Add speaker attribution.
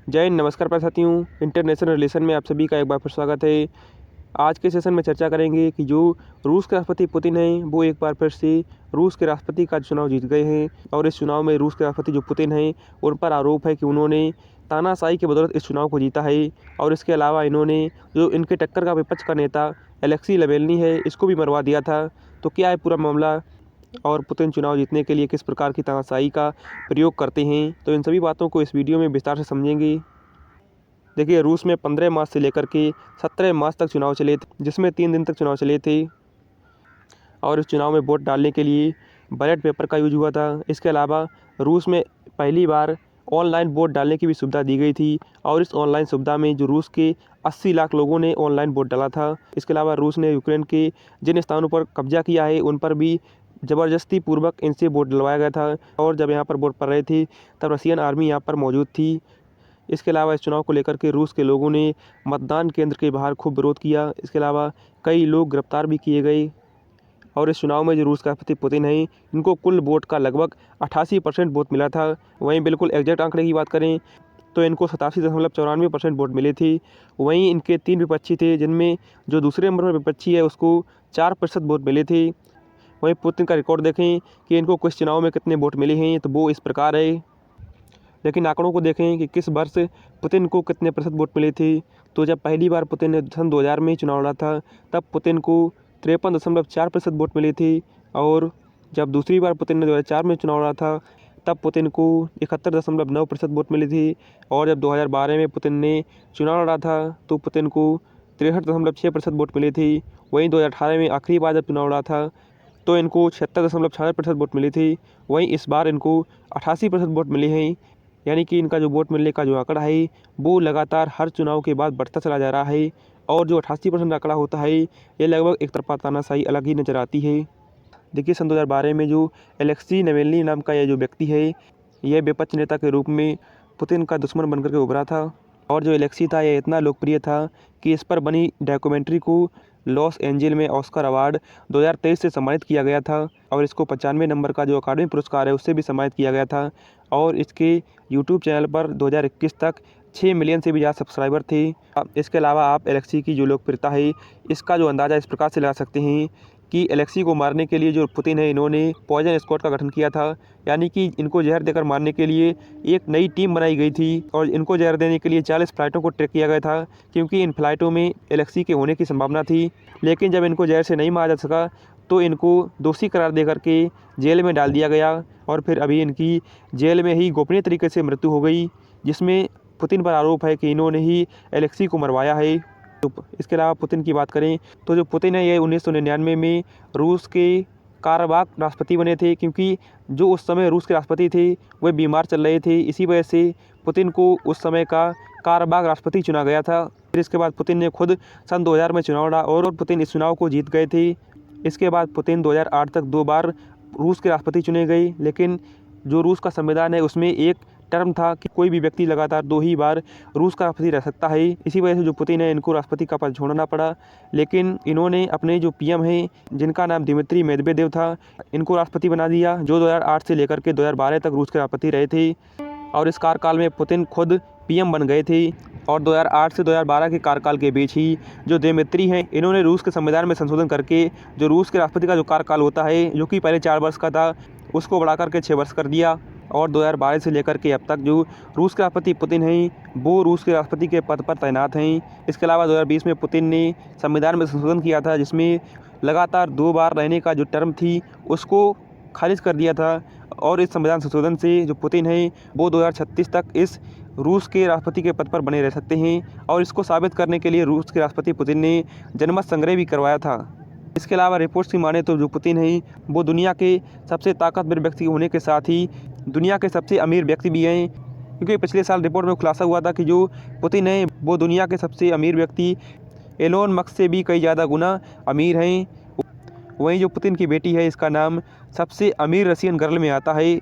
Speaker 1: जय हिंद, नमस्कार प्यारे साथियों। इंटरनेशनल रिलेशन में आप सभी का एक बार फिर स्वागत है। आज के सेशन में चर्चा करेंगे कि जो रूस के राष्ट्रपति पुतिन हैं वो एक बार फिर से रूस के राष्ट्रपति का चुनाव जीत गए हैं और इस चुनाव में रूस के राष्ट्रपति जो पुतिन हैं उन पर आरोप है कि उन्होंने तानाशाही की बदौलत इस चुनाव को जीता है। और इसके अलावा इन्होंने जो इनके टक्कर का विपक्ष का नेता एलेक्सी नावल्नी है इसको भी मरवा दिया था। तो क्या है पूरा मामला और पुतिन चुनाव जीतने के लिए किस प्रकार की तानाशाही का प्रयोग करते हैं, तो इन सभी बातों को इस वीडियो में विस्तार से समझेंगे। देखिए, रूस में 15 मार्च से लेकर के 17 मार्च तक चुनाव चले थे, जिसमें 3 दिन तक चुनाव चले थे और इस चुनाव में वोट डालने के लिए बैलेट पेपर का यूज हुआ था। इसके अलावा रूस में पहली बार ऑनलाइन वोट डालने की भी सुविधा दी गई थी और इस ऑनलाइन सुविधा में जो रूस के 80 लाख लोगों ने ऑनलाइन वोट डाला था। इसके अलावा रूस ने यूक्रेन के जिन स्थानों पर कब्जा किया है उन पर भी ज़बरदस्ती पूर्वक इनसे वोट डलवाया गया था और जब यहाँ पर वोट पड़ रहे थे तब रशियन आर्मी यहाँ पर मौजूद थी। इसके अलावा इस चुनाव को लेकर के रूस के लोगों ने मतदान केंद्र के बाहर खूब विरोध किया। इसके अलावा कई लोग गिरफ्तार भी किए गए और इस चुनाव में जो रूस के राष्ट्रपति पुतिन हैं इनको कुल वोट का लगभग 88% वोट मिला था। वहीं बिल्कुल एग्जैक्ट आंकड़े की बात करें तो इनको 87.94% वोट मिले थे। वहीं इनके 3 विपक्षी थे, जिनमें जो दूसरे नंबर पर विपक्षी है उसको 4% वोट मिले थे। वहीं पुतिन का रिकॉर्ड देखें कि इनको किस चुनाव में कितने वोट मिले हैं तो वो इस प्रकार है। लेकिन आंकड़ों को देखें कि किस वर्ष पुतिन को कितने प्रतिशत वोट मिले थे, तो जब पहली बार पुतिन ने सन 2000 में चुनाव लड़ा था तब पुतिन को 53.4% वोट मिले थे और जब दूसरी बार पुतिन ने 2004 में चुनाव लड़ा था तब पुतिन को 71.9% वोट मिले थे और जब 2012 में पुतिन ने चुनाव लड़ा था तो पुतिन को 63.6% वोट मिले थे। वहीं 2018 में आखिरी बार जब चुनाव लड़ा था तो इनको 76.66% वोट मिले थे। वहीं इस बार इनको 88% वोट मिले हैं, यानी कि इनका जो वोट मिलने का जो आंकड़ा है वो लगातार हर चुनाव के बाद बढ़ता चला जा रहा है और जो 88% आंकड़ा होता है ये लगभग एक तरफा तानाशाही अलग ही नज़र आती है। देखिए, सन 2012 में जो एलेक्सी नावल्नी नाम का यह जो व्यक्ति है यह विपक्ष नेता के रूप में पुतिन का दुश्मन बनकर के उभरा था और जो एलेक्सी था यह इतना लोकप्रिय था कि इस पर बनी डॉक्यूमेंट्री को लॉस एंजिल में ऑस्कर अवार्ड 2023 से सम्मानित किया गया था और इसको 95 नंबर का जो अकादमी पुरस्कार है उससे भी सम्मानित किया गया था और इसके यूट्यूब चैनल पर 2021 तक 6 मिलियन से भी ज़्यादा सब्सक्राइबर थे। इसके अलावा आप एलेक्सी की जो लोकप्रियता है इसका जो अंदाज़ा इस प्रकार से लगा सकते हैं कि एलेक्सी को मारने के लिए जो पुतिन है इन्होंने पॉइजन स्क्वाड का गठन किया था, यानी कि इनको जहर देकर मारने के लिए एक नई टीम बनाई गई थी और इनको जहर देने के लिए 40 फ्लाइटों को ट्रैक किया गया था क्योंकि इन फ्लाइटों में एलेक्सी के होने की संभावना थी। लेकिन जब इनको जहर से नहीं मारा जा सका तो इनको दोषी करार दे करके जेल में डाल दिया गया और फिर अभी इनकी जेल में ही गोपनीय तरीके से मृत्यु हो गई, जिसमें पुतिन पर आरोप है कि इन्होंने ही एलेक्सी को मरवाया है। तो इसके अलावा पुतिन की बात करें तो जो पुतिन है ये 1999 में रूस के कारबाग राष्ट्रपति बने थे, क्योंकि जो उस समय रूस के राष्ट्रपति थे वे बीमार चल रहे थे। इसी वजह से पुतिन को उस समय का कारबाग राष्ट्रपति चुना गया था। फिर इसके बाद पुतिन ने खुद सन 2000 में चुनाव लड़ा और पुतिन इस चुनाव को जीत गए थे। इसके बाद पुतिन 2008 तक 2 बार रूस के राष्ट्रपति चुने गए, लेकिन जो रूस का संविधान है उसमें एक टर्म था कि कोई भी व्यक्ति लगातार 2 ही बार रूस का राष्ट्रपति रह सकता है। इसी वजह से जो पुतिन है इनको राष्ट्रपति का पद छोड़ना पड़ा, लेकिन इन्होंने अपने जो पीएम हैं जिनका नाम दिमित्री मेदवेदेव था इनको राष्ट्रपति बना दिया, जो 2008 से लेकर के 2012 तक रूस के राष्ट्रपति रहे थे और इस कार्यकाल में पुतिन खुद पीएम बन गए थे। और 2008 से 2012 के कार्यकाल के बीच ही जो दिमित्री हैं इन्होंने रूस के संविधान में संशोधन करके जो रूस के राष्ट्रपति का जो कार्यकाल होता है जो कि पहले 4 वर्ष का था उसको बढ़ा करके 6 वर्ष कर दिया और 2012 से लेकर के अब तक जो रूस के राष्ट्रपति पुतिन हैं वो रूस के राष्ट्रपति के पद पर तैनात हैं। इसके अलावा 2020 में पुतिन ने संविधान में संशोधन किया था जिसमें लगातार 2 बार रहने का जो टर्म थी उसको खारिज कर दिया था और इस संविधान संशोधन से जो पुतिन है वो 2036 तक इस रूस के राष्ट्रपति के पद पर बने रह सकते हैं और इसको साबित करने के लिए रूस के राष्ट्रपति पुतिन ने जनमत संग्रह भी करवाया था। इसके अलावा रिपोर्ट्स की माने तो जो पुतिन है वो दुनिया के सबसे ताकतवर व्यक्ति होने के साथ ही दुनिया के सबसे अमीर व्यक्ति भी हैं, क्योंकि पिछले साल रिपोर्ट में खुलासा हुआ था कि जो पुतिन है वो दुनिया के सबसे अमीर व्यक्ति एलोन मस्क से भी कई ज़्यादा गुना अमीर हैं। वहीं जो पुतिन की बेटी है इसका नाम सबसे अमीर रशियन गर्ल में आता है।